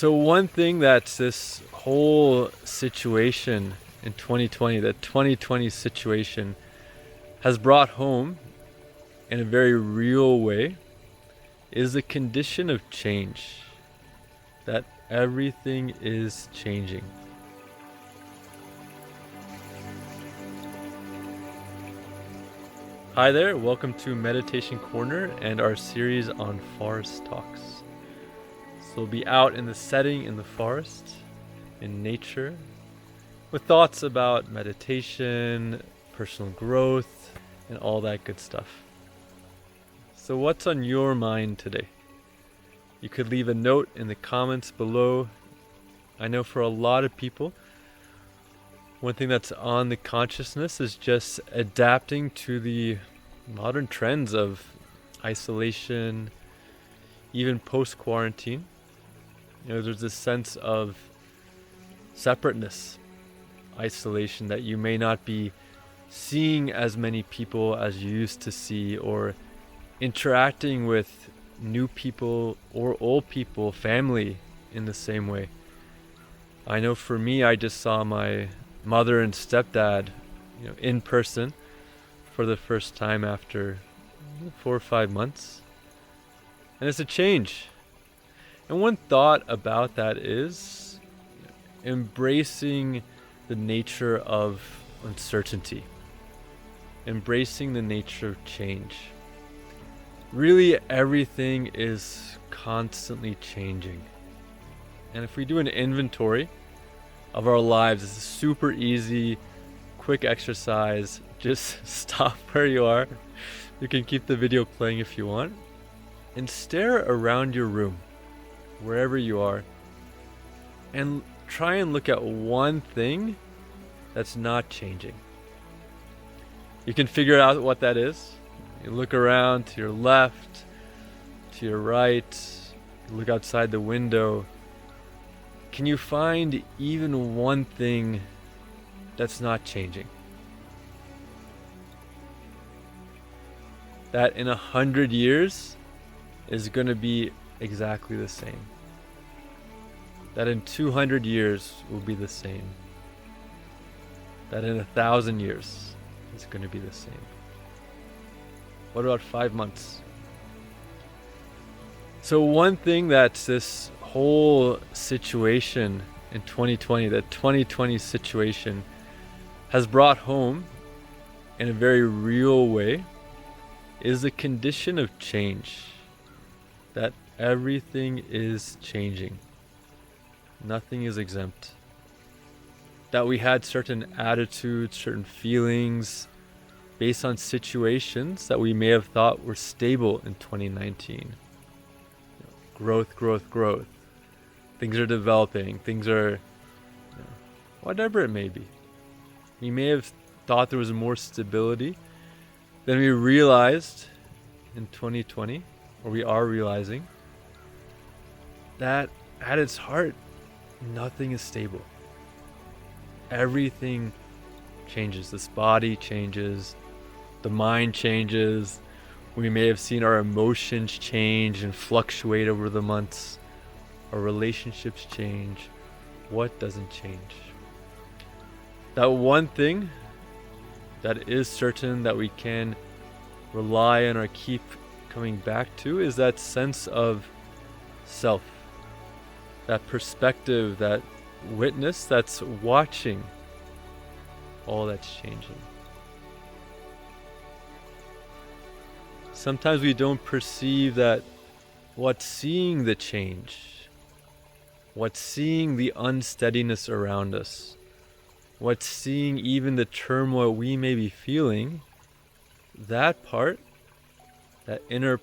So one thing that this whole situation in 2020, the 2020 situation, has brought home in a very real way is the condition of change. That everything is changing. Hi there, welcome to Meditation Corner and our series on forest talks. So we'll be out in the setting in the forest, in nature, with thoughts about meditation, personal growth, and all that good stuff. So what's on your mind today? You could leave a note in the comments below. I know for a lot of people, one thing that's on the consciousness is just adapting to the modern trends of isolation, even post-quarantine. There's this sense of separateness, isolation, that you may not be seeing as many people as you used to see, or interacting with new people or old people, family, in the same way. I know for me, I just saw my mother and stepdad, in person for the first time after 4 or 5 months. And it's a change. And one thought about that is embracing the nature of uncertainty, embracing the nature of change. Really, everything is constantly changing. And if we do an inventory of our lives, it's a super easy, quick exercise. Just stop where you are. You can keep the video playing if you want. And stare around your room, wherever you are, and try and look at one thing that's not changing. You can figure out what that is. You look around to your left, to your right, you look outside the window. Can you find even one thing that's not changing? That in 100 years is going to be exactly the same. That in 200 years will be the same. That in 1,000 years is going to be the same. What about 5 months? So one thing that this whole situation in 2020, the 2020 situation, has brought home in a very real way is the condition of change. That everything is changing. Nothing is exempt. That we had certain attitudes, certain feelings based on situations that we may have thought were stable in 2019. Growth, growth, growth. Things are developing. Things are, whatever it may be. We may have thought there was more stability than we realized in 2020, or we are realizing, that at its heart, nothing is stable. Everything changes. This body changes. The mind changes. We may have seen our emotions change and fluctuate over the months. Our relationships change. What doesn't change? That one thing that is certain that we can rely on or keep coming back to is that sense of self. That perspective, that witness that's watching all that's changing. Sometimes we don't perceive that what's seeing the change, what's seeing the unsteadiness around us, what's seeing even the turmoil we may be feeling, that part, that inner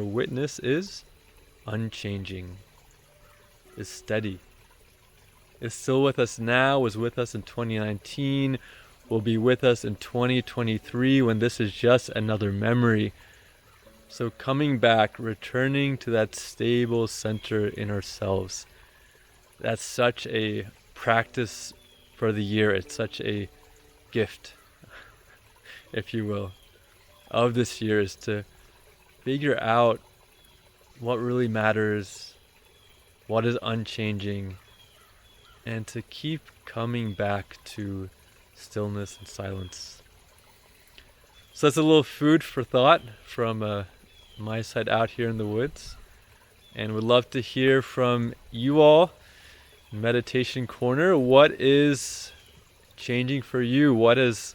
witness is unchanging, is steady, is still with us now, was with us in 2019, will be with us in 2023 when this is just another memory. So coming back, returning to that stable center in ourselves, that's such a practice for the year. It's such a gift, if you will, of this year, is to figure out what really matters, what is unchanging, and to keep coming back to stillness and silence. So that's a little food for thought from my side out here in the woods, and would love to hear from you all. Meditation Corner, what is changing for you? What has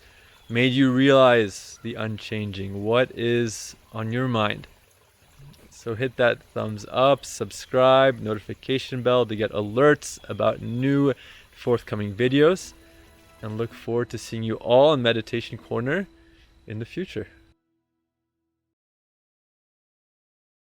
made you realize the unchanging? What is on your mind? So hit that thumbs up, subscribe, notification bell to get alerts about new forthcoming videos, and look forward to seeing you all in Meditation Corner in the future.